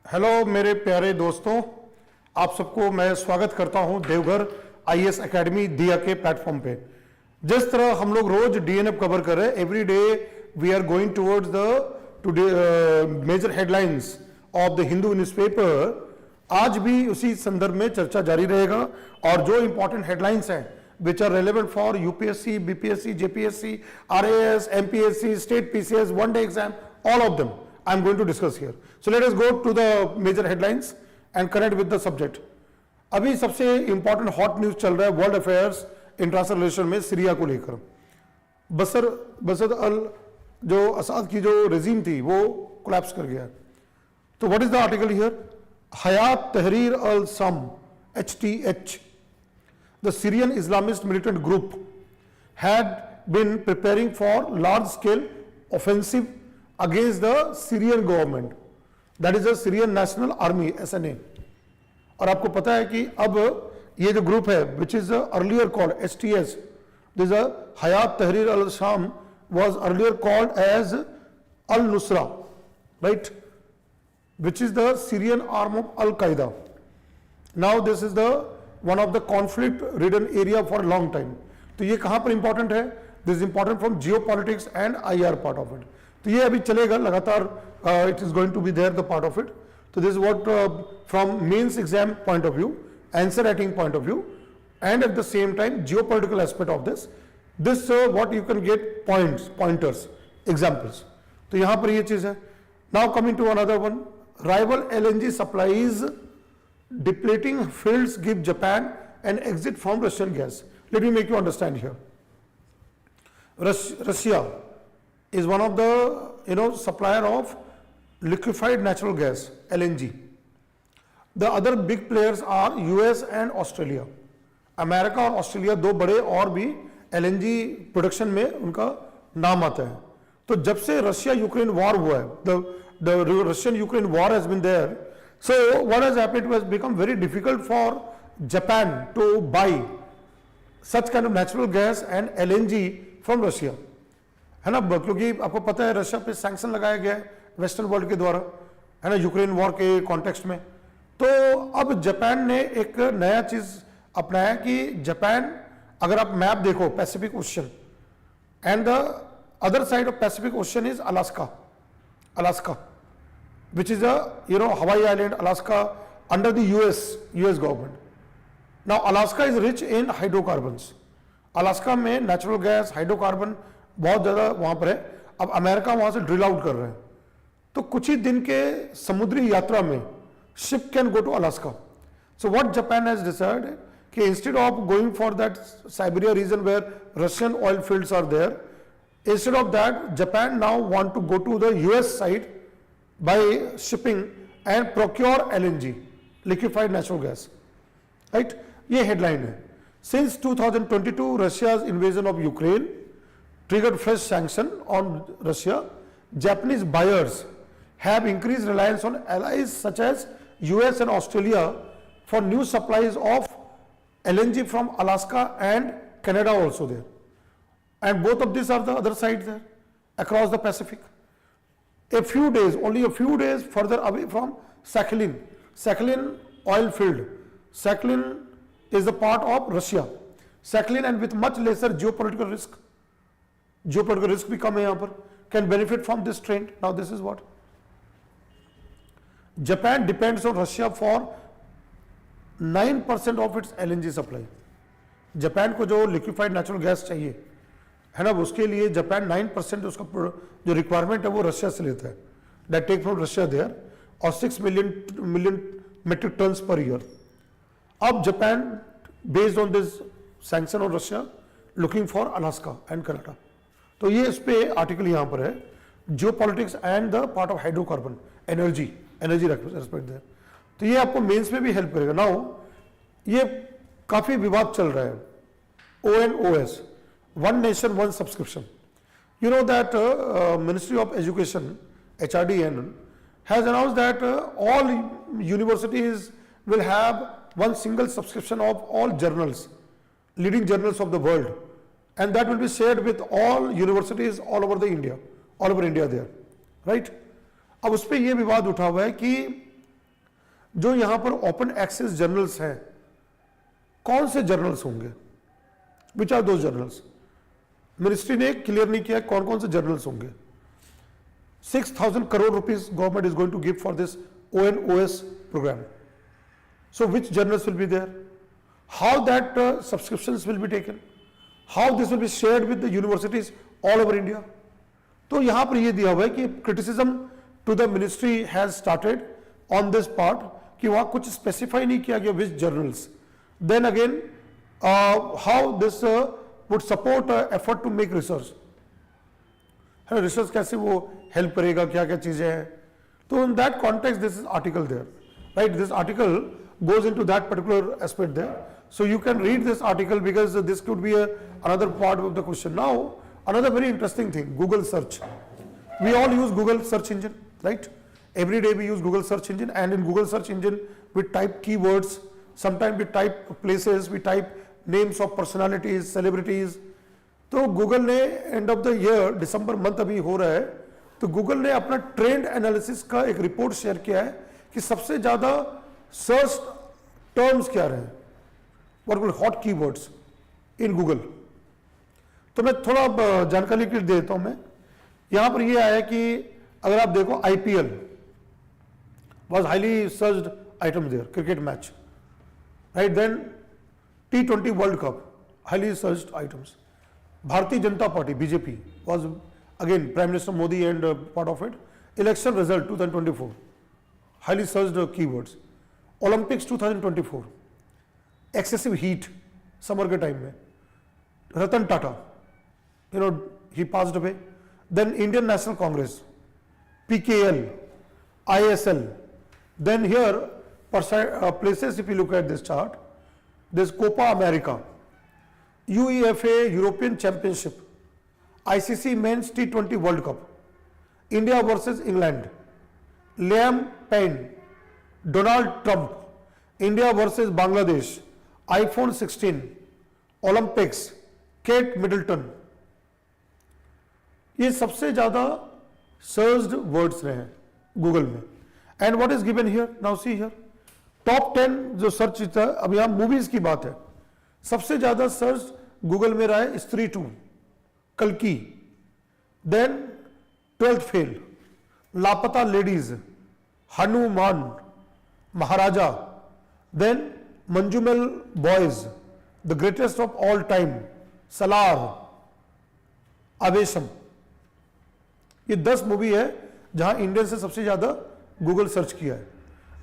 Hello मेरे प्यारे दोस्तों, आप सबको मैं स्वागत करता हूं देवघर आईएएस एकेडमी दिया के प्लेटफॉर्म पे। जिस तरह हम लोग रोज डीएनएफ कवर कर रहे हैं, every day we are going towards the major headlines of the Hindu newspaper. आज भी उसी संदर्भ में चर्चा जारी रहेगा और जो इंपॉर्टेंट हेडलाइंस हैं which are relevant for UPSC, BPSC, JPSC, RAS, MPSC, state PCS, one day exam, all of them I am going to discuss here. So let us go to the major headlines and connect with the subject. अभी सबसे important hot news चल रहा है world affairs international relation में Syria को लेकर। बसर अल जो असाद की जो रेजिम थी वो कोलैप्स कर गया। तो what is the article here? Hayat Tahrir al some HTH, the Syrian Islamist militant group, had been preparing for large-scale offensive against the Syrian government, that is the Syrian National Army (SNA). और आपको पता है कि अब ये जो group है which is earlier called HTS, this is Hayat Tahrir al-Sham, was earlier called as al-Nusra, right, which is the Syrian arm of Al-Qaeda. Now this is the one of the conflict ridden area for a long time. तो ये कहाँ पर important है? This is important from Jio politics and IR part of it. तो ये अभी चलेगा लगातार, it is going to be there the part of it. तो this what from mains exam point of view, answer writing point of view, and at the same time geopolitical aspect of this what you can get pointers examples. तो यहाँ पर ये चीज है। Now coming to another one, rival LNG supplies depleting fields give Japan an exit from Russian gas. Let me make you understand here. Russia is one of the supplier of liquefied natural gas LNG. The other big players are US and Australia. America और Australia दो बड़े और भी LNG production में उनका नाम आता है। तो जब से रशिया यूक्रेन वॉर हुआ है, the Russian Ukraine war has been there. So what has happened? It has become very difficult for Japan to buy such kind of natural gas and LNG from Russia, है ना, क्योंकि आपको पता है Russia पे sanction लगाया गया है वेस्टर्न वर्ल्ड के द्वारा, है ना, यूक्रेन वॉर के कॉन्टेक्स्ट में। तो अब जापान ने एक नया चीज अपनाया कि जापान, अगर आप मैप देखो Pacific ocean, and the other side of Pacific ocean is Alaska, which is Hawaii Island, Alaska, under the US government. Now Alaska is rich in hydrocarbons. Alaska में नेचुरल गैस, हाइड्रोकार्बन बहुत ज़्यादा वहाँ पर है। अब America वहाँ से drill out कर रहे हैं, तो कुछ ही दिन के समुद्री यात्रा में ship can go to Alaska. So what Japan has decided कि instead of going for that Siberia region where Russian oil fields are there, instead of that Japan now want to go to the US side by shipping and procure LNG, liquefied natural gas, right? ये headline है। Since 2022, Russia's invasion of Ukraine triggered fresh sanction on Russia. Japanese buyers have increased reliance on allies such as US and Australia for new supplies of LNG from Alaska and Canada also there. And both of these are the other sides there across the Pacific. Only a few days further away from Sakhalin oil field. Sakhalin is a part of Russia. Sakhalin, and with much lesser geopolitical risk. Geopolitical risk भी कम है यहाँ पर, can benefit from this trend. Now this is what Japan depends on Russia for 9% of its LNG supply. Japan को जो liquefied natural gas चाहिए, है ना, उसके लिए जापान 9% उसका जो रिक्वायरमेंट है वो रशिया से लेता है, that take from Russia there, और 6 million metric tons per year. अब Japan based on this sanction on Russia looking for Alaska and Canada. तो ये इस पे आर्टिकल यहाँ पर है, geo politics and the part of hydrocarbon, energy respect there. तो ये आपको मेंस में भी हेल्प करेगा। नाउ ये काफी विवाद चल रहा है, ONOS, One Nation One Subscription. You know that Ministry of Education, HRDN, has announced that all universities will have one single subscription of all journals, leading journals of the world, and that will be shared with all universities all over India there, right? अब उस पर यह विवाद उठा हुआ है कि जो यहां पर ओपन एक्सेस जर्नल्स हैं, कौन से जर्नल्स होंगे, विच आर दो जर्नल्स? मिनिस्ट्री ने क्लियर नहीं किया कौन कौन से जर्नल्स होंगे। 6,000 crore rupees government is going to give for this ONOS program. So which journals will be there? How that subscriptions will be taken? How this will be shared with the universities all over India? तो यहाँ पर ये दिया हुआ है कि criticism to the ministry has started on this part कि वहाँ कुछ specify नहीं किया गया which journals. Then again, how this would support effort to make research. है रिसर्च कैसे वो हेल्प करेगा, क्या क्या चीजें हैं. तो in that context this is article there, right. This article goes into that particular aspect there. So you can read this article because this could be another part of the question. Now another very interesting thing, Google search. We all use Google search engine, right? Every day we use Google search engine, and in Google search engine we type keywords, sometimes we type places, we type names of personalities, celebrities. तो Google ने end of the year December month अभी हो रहा है, तो Google ने अपना trend analysis का एक रिपोर्ट शेयर किया है कि सबसे ज्यादा सर्च टर्म्स क्या रहे, what hot keywords in Google. तो मैं थोड़ा जानकारी के लिए देता हूं. मैं यहां पर ये आया कि अगर आप देखो IPL was highly searched item there, cricket match, right. Then T20 world cup, highly searched items. Bharatiya Janata Party, BJP, was again Prime Minister Modi and part of it. Election result 2024, highly searched keywords. Olympics 2024, excessive heat, summer के time में. Ratan Tata, he passed away. Then Indian National Congress, PKL, ISL. Then here places, if you look at this chart, there's Copa America, UEFA European Championship, ICC Men's T20 World Cup, India versus England, Liam Payne, Donald Trump, India versus Bangladesh, iPhone 16, Olympics, Kate Middleton. ये सबसे ज्यादा searched words रहे हैं Google में. And what is given here, now see here top 10 जो search था. अब यहां मूवीज की बात है. सबसे ज्यादा सर्च गूगल में रहा है स्त्री 2, कल्कि. Then 12th fail, Laapataa ladies, Hanuman, Maharaja. Then Manjummel boys, the greatest of all time, Salaar, Aavesham. ये 10 मूवी है जहां इंडियन से सबसे ज्यादा गूगल सर्च किया है.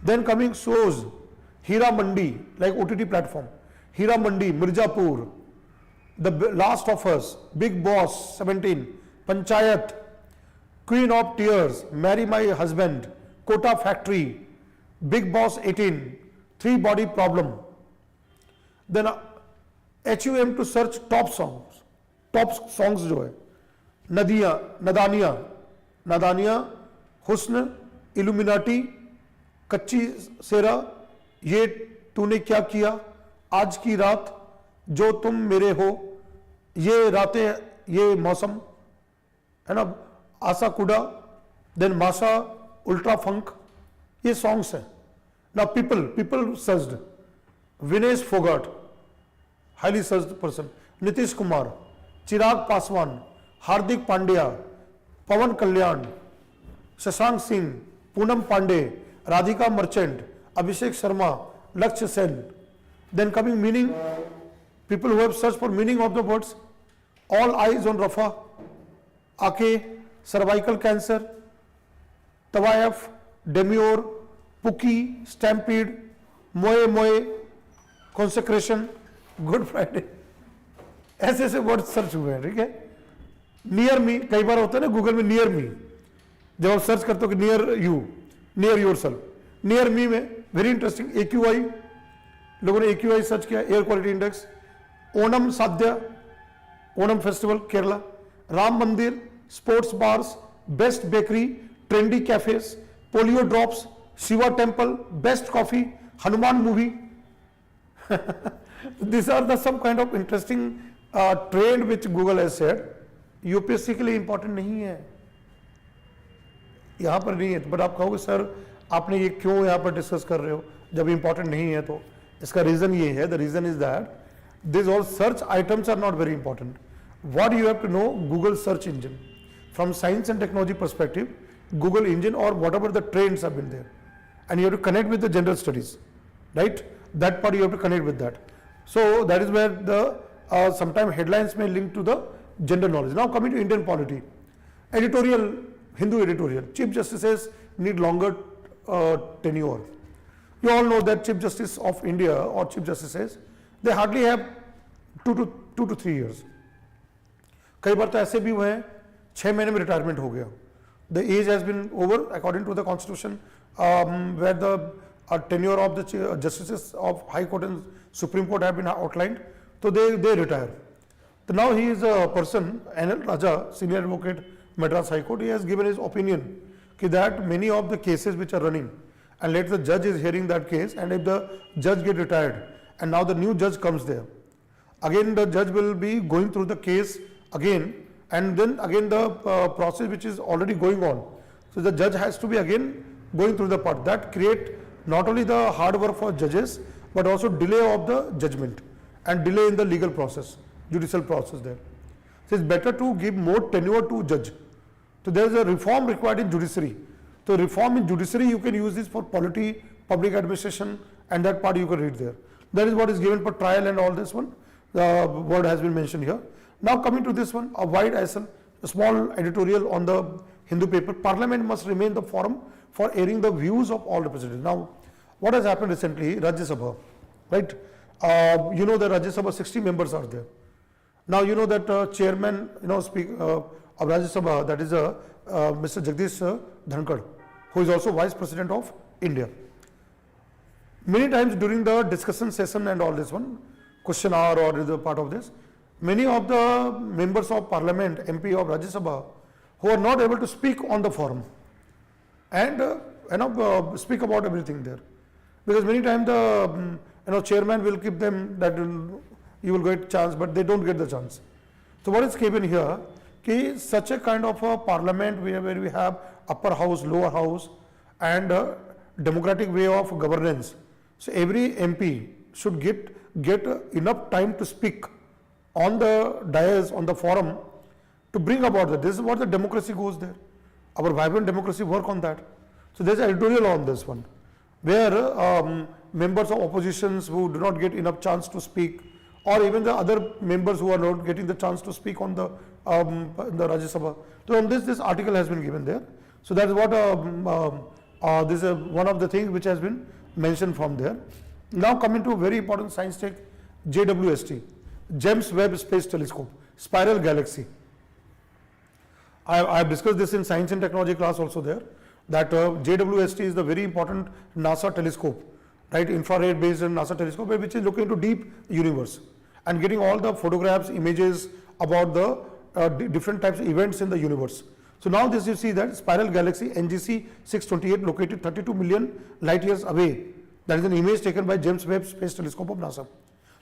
Then coming shows, Heeramandi, like OTT platform, Heeramandi, Mirzapur, the last of us, Bigg Boss 17, Panchayat, queen of tears, marry my husband, Kota factory, Bigg Boss 18, 3 body problem. Then HUM to search top songs जो है, नदानिया, हुस्न, illuminati, कच्ची सेरा, ये तूने क्या किया, आज की रात, जो तुम मेरे हो, ये रातें, ये मौसम, है ना, आसा कुडा. देन माशा, उल्ट्रा फंक, ये सॉन्ग्स हैं. ना people searched, Vinesh Phogat, highly searched person, Nitish Kumar, Chirag Paswan, Hardik Pandya, Pawan Kalyan, Shashank Singh, Poonam Pandey, Radhika Merchant, Abhishek Sharma, Lakshya Sen. Then coming meaning, people who have searched for meaning of the words, all eyes on Rafa, Ake, cervical cancer, Tawayaf, Demure, Puki, Stampede, Moe, consecration, Good Friday. ऐसे ऐसे word search हुए हैं. ठीक है. Near me, कई बार होता है ना गूगल में नियर मी, जब आप सर्च करते हो कि near you, near your self. Near me में वेरी इंटरेस्टिंग, AQI, लोगों ने AQI सर्च किया, एयर क्वालिटी इंडेक्स. ओणम साध्या, ओणम फेस्टिवल केरला, राम मंदिर, sports bars, best bakery, trendy cafes, polio drops, Shiva temple, best coffee, Hanuman movie. These are the some kind of interesting trend which Google has said. UPSC के लिए important नहीं है, यहां पर नहीं है. बट आप कहोगे सर आपने ये क्यों यहाँ पर डिस्कस कर रहे हो जब इम्पोर्टेंट नहीं है? तो इसका रीजन ये है, the reason is that this all search items are not very important. What you have to know, Google search engine. From science and technology perspective, Google engine or whatever the trends have been there. And you have to connect with the general studies, right? That part you have to connect with that. So that is where the sometimes headlines may link to the general knowledge. Now coming to Indian polity. Editorial, Hindu editorial. Chief Justices need longer tenure. You all know that Chief Justice of India or Chief Justices, they hardly have 2 to 3 years. कई बार तो ऐसे भी हुए हैं 6 महीने में retirement हो गया. The age has been over according to the constitution where the tenure of the justices of high court and supreme court have been outlined, तो दे रिटायर. तो now he is a person, NL Raja, senior advocate, Madras High Court, he has given his opinion that many of the cases which are running, and let the judge is hearing that case, and if the judge get retired and now the new judge comes there, again the judge will be going through the case again, and then again the process which is already going on. So the judge has to be again going through the part that create not only the hard work for judges but also delay of the judgment and delay in the legal process, judicial process there. So it's better to give more tenure to judge. So there is a reform required in judiciary. So reform in judiciary, you can use this for polity, public administration, and that part you can read there. That is what is given for trial and all this one. The word has been mentioned here. Now coming to this one, a wide ISL, a small editorial on the Hindu paper. Parliament must remain the forum for airing the views of all representatives. Now, what has happened recently, Rajya Sabha, right? You know the Rajya Sabha 60 members are there. Now you know that chairman, of Rajya Sabha, that is Mr. Jagdish Dhankar, who is also Vice President of India. Many times during the discussion session and all this one, question hour or is a part of this, many of the members of Parliament, MP of Rajya Sabha, who are not able to speak on the forum and speak about everything there, because many times the chairman will give them that you will get chance, but they don't get the chance. So what is given here? Ki such a kind of a parliament where we have upper house, lower house, and democratic way of governance. So every MP should get enough time to speak on the dais, on the forum, to bring about that. This is what the democracy goes there. Our vibrant democracy work on that. So there's an editorial on this one, where members of oppositions who do not get enough chance to speak, or even the other members who are not getting the chance to speak on the Rajya Sabha. So on this article has been given there. So that is what this is one of the things which has been mentioned from there. Now coming to a very important science tech, JWST, James Webb Space Telescope, Spiral Galaxy. I have discussed this in science and technology class also there, that JWST is the very important NASA telescope, right, infrared based NASA telescope, which is looking into deep universe and getting all the photographs, images about the different types of events in the universe. So now this you see that spiral galaxy NGC 628 located 32 million light years away. That is an image taken by James Webb Space Telescope of NASA.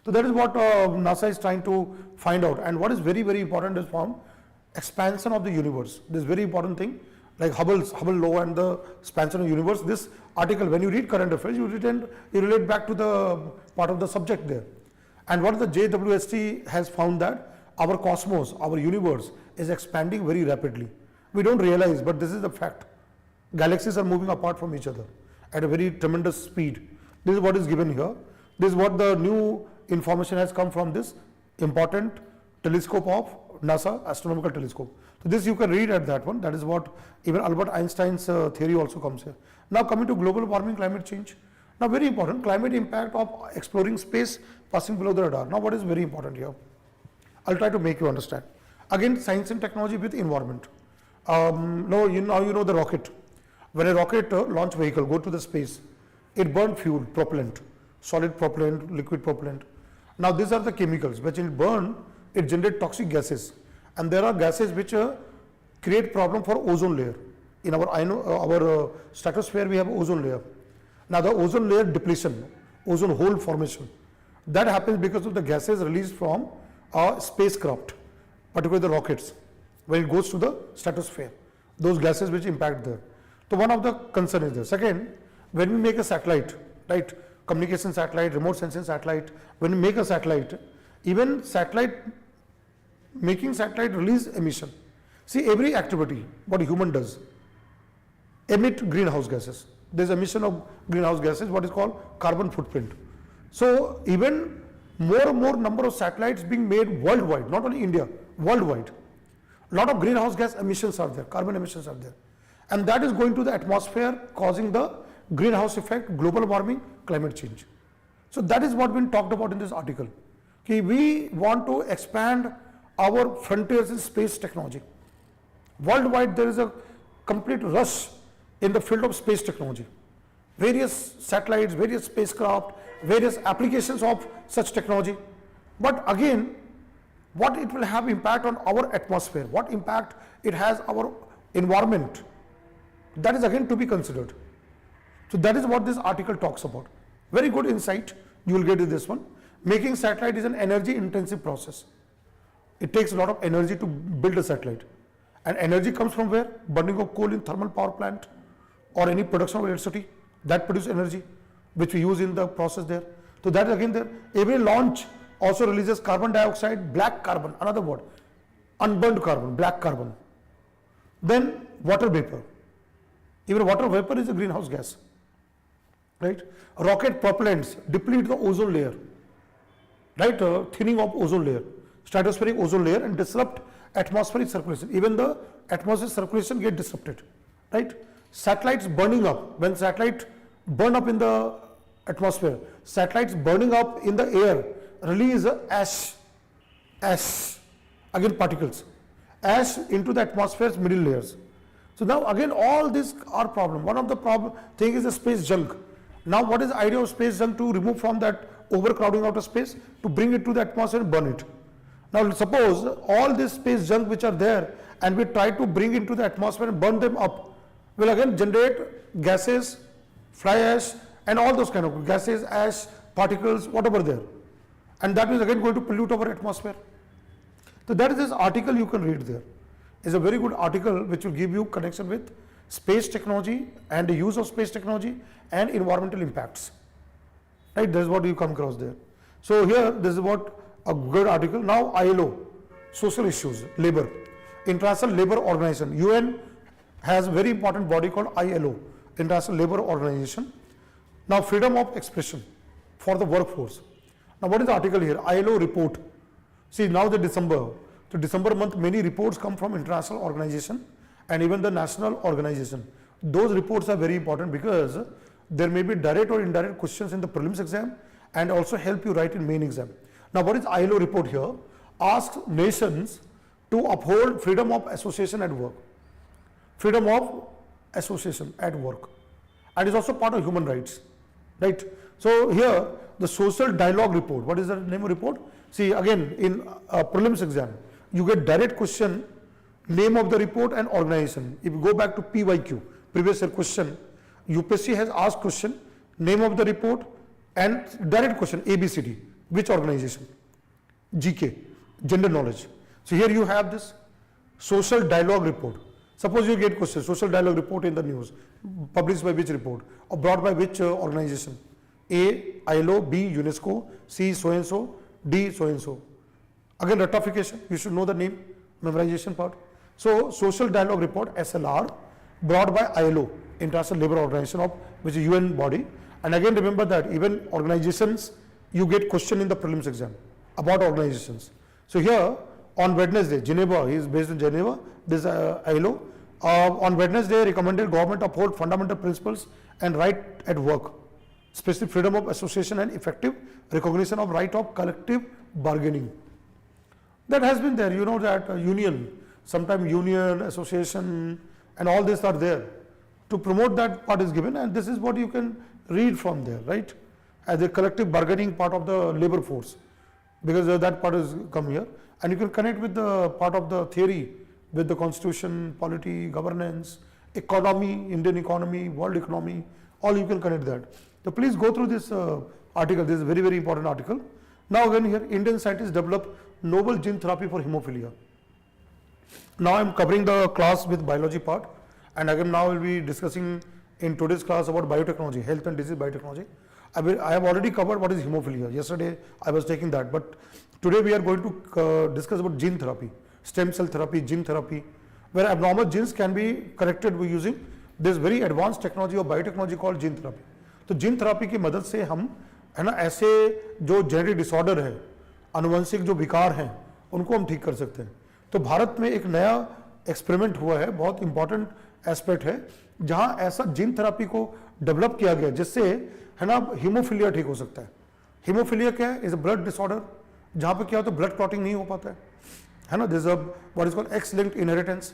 So that is what NASA is trying to find out. And what is very, very important is from expansion of the universe. This very important thing, like Hubble law and the expansion of the universe. This article, when you read current affairs, you relate back to the part of the subject there. And what the JWST has found that our cosmos, our universe is expanding very rapidly. We don't realize, but this is the fact. Galaxies are moving apart from each other at a very tremendous speed. This is what is given here. This is what the new information has come from this important telescope of NASA, astronomical telescope. So this you can read at that one. That is what even Albert Einstein's theory also comes here. Now coming to global warming, climate change. Now very important, climate impact of exploring space passing below the radar. Now what is very important here? I'll try to make you understand. Again, science and technology with environment. Now you know the rocket. When a rocket launch vehicle go to the space, it burn fuel, propellant, solid propellant, liquid propellant. Now these are the chemicals which it burn, it generate toxic gases, and there are gases which create problem for ozone layer. In our stratosphere we have ozone layer. Now the ozone layer depletion, ozone hole formation, that happens because of the gases released from a spacecraft, particularly the rockets, when it goes to the stratosphere, those gases which impact there. So one of the concern is there. Second, when we make a satellite, right, communication satellite, remote sensing satellite, when we make a satellite, even satellite, making satellite release emission. See, every activity, what a human does, emit greenhouse gases. There's emission of greenhouse gases, what is called carbon footprint. So even more and more number of satellites being made worldwide, not only India, worldwide. A lot of greenhouse gas emissions are there, carbon emissions are there. And that is going to the atmosphere, causing the greenhouse effect, global warming, climate change. So that is what been talked about in this article. Okay, we want to expand our frontiers in space technology. Worldwide, there is a complete rush in the field of space technology. Various satellites, various spacecraft, various applications of such technology. But again, what it will have impact on our atmosphere, what impact it has our environment, that is again to be considered. So that is what this article talks about. Very good insight you will get in this one. Making satellite is an energy intensive process. It takes a lot of energy to build a satellite. And energy comes from where? Burning of coal in thermal power plant or any production of electricity that produce energy which we use in the process there. So that is again there. Every launch also releases carbon dioxide, black carbon, another word, unburned carbon, black carbon. Then water vapor. Even water vapor is a greenhouse gas, right? Rocket propellants deplete the ozone layer, right? Thinning of ozone layer, stratospheric ozone layer, and disrupt atmospheric circulation. Even the atmospheric circulation get disrupted, right? Satellites burning up. When satellite burn up in the atmosphere, satellites burning up in the air release ash, again particles, ash into the atmosphere's middle layers. So now again all these are problem. One of the problem thing is the space junk. Now what is the idea of space junk? To remove from that overcrowding out of space, to bring it to the atmosphere and burn it. Now suppose all this space junk which are there and we try to bring into the atmosphere and burn them up, will again generate gases, fly ash and all those kind of gases, ash, particles, whatever there. And that is again going to pollute our atmosphere. So that is this article you can read there. It's a very good article which will give you connection with space technology and the use of space technology and environmental impacts. Right, that is what you come across there. So here, this is what a good article. Now ILO, social issues, labor, International Labour Organization. UN has a very important body called ILO, International Labour Organization. Now freedom of expression for the workforce. Now what is the article here? ILO report. See, now the December. So December month, many reports come from international organization and even the national organization. Those reports are very important because there may be direct or indirect questions in the prelims exam and also help you write in main exam. Now what is ILO report here? Asks nations to uphold freedom of association at work. Freedom of association at work. And is also part of human rights. Right? So here the social dialogue report. What is the name of report? See, again in prelims exam, you get direct question, name of the report and organization. If you go back to PYQ, previous year question, UPSC has asked question, name of the report and direct question, ABCD, which organization? GK, gender knowledge. So here you have this social dialogue report. Suppose you get question, social dialogue report in the news, published by which report or brought by which organization? A, ILO, B, UNESCO, C, so and so, D, so and so. Again, ratification, you should know the name, memorization part. So, social dialogue report, SLR, brought by ILO, International Labour Organization, of which is UN body. And again, remember that even organizations, you get question in the prelims exam about organizations. So here, on Wednesday, Geneva, he is based in Geneva, this ILO. On Wednesday, recommended government uphold fundamental principles and right at work, especially freedom of association and effective recognition of right of collective bargaining. That has been there, you know that union, sometimes union, association and all these are there. To promote that part is given and this is what you can read from there, right? As a collective bargaining part of the labor force, because that part is come here and you can connect with the part of the theory with the constitution, polity, governance, economy, Indian economy, world economy, all you can connect that. So please go through this article, this is a very, very important article. Now again here, Indian scientists develop novel gene therapy for hemophilia. Now I am covering the class with biology part And again, now we'll be discussing in today's class about biotechnology, health and disease biotechnology. I have already covered what is hemophilia. Yesterday I was taking that, but today we are going to discuss about gene therapy, stem cell therapy, gene therapy, where abnormal genes can be corrected by using this very advanced technology or biotechnology called gene therapy. तो gene therapy की मदद से हम है ना ऐसे जो genetic disorder है, आनुवंशिक जो विकार हैं, उनको हम ठीक कर सकते हैं. तो भारत में एक नया एक्सपेरिमेंट हुआ है, बहुत इंपॉर्टेंट एस्पेक्ट है, जहां ऐसा जीन थेरापी को डेवलप किया गया जिससे है ना हीमोफीलिया ठीक हो सकता है. हीमोफीलिया क्या है? इज अ ब्लड डिसऑर्डर जहां पे क्या होता है, ब्लड क्लॉटिंग नहीं हो पाता है ना. This what is called X linked inheritance,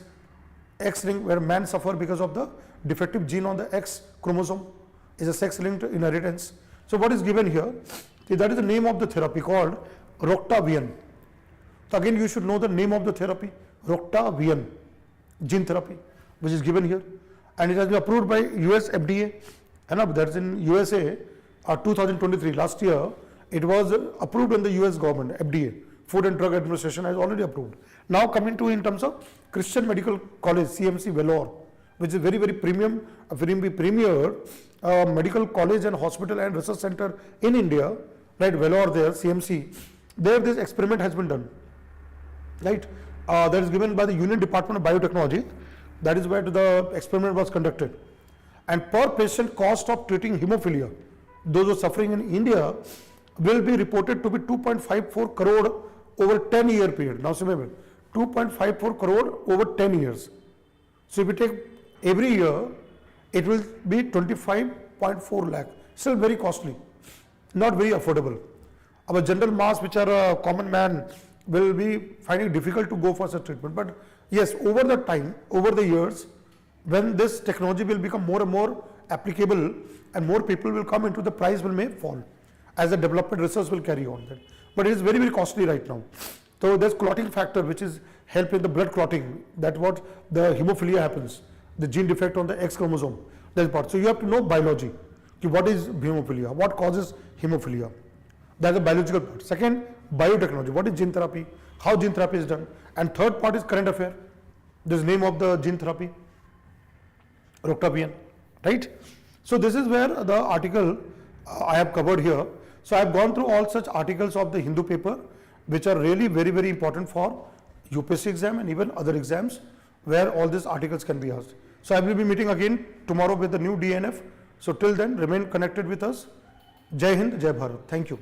X link where man suffer because of the defective gene on the X chromosome is a sex linked inheritance. So what is given here, that is the name of the therapy called Roctavian. So again you should know the name of the therapy, Roctavian gene therapy, which is given here, and it has been approved by US FDA, and that's in USA 2023. Last year it was approved in the US government, FDA, Food and Drug Administration has already approved. Now coming to in terms of Christian Medical College, CMC Vellore, which is very premium, a very premier medical college and hospital and research center in India, right? Vellore there, CMC, there this experiment has been done, right? That is given by the Union Department of Biotechnology. That is where the experiment was conducted. And per patient cost of treating hemophilia, those who are suffering in India, will be reported to be 2.54 crore over 10-year period. Now remember, 2.54 crore over 10 years. So if you take every year, it will be 25.4 lakh. Still very costly, not very affordable. Our general mass, which are a common man, will be finding it difficult to go for such treatment. But yes, over the time, over the years, when this technology will become more and more applicable and more people will come into, the price will may fall as the development research will carry on. Then. But it is very costly right now. So there's clotting factor, which is help in the blood clotting. That's what the hemophilia happens. The gene defect on the X chromosome, that's part. So you have to know biology. What is hemophilia? What causes hemophilia? That's the biological part. Second, biotechnology. What is gene therapy? How gene therapy is done? And third part is current affair. This is name of the gene therapy, Roctavian, right? So this is where the article I have covered here. So I have gone through all such articles of the Hindu paper, which are really very important for UPSC exam and even other exams, where all these articles can be asked. So I will be meeting again tomorrow with the new DNF. So till then, remain connected with us. Jai Hind, Jai Bharat. Thank you.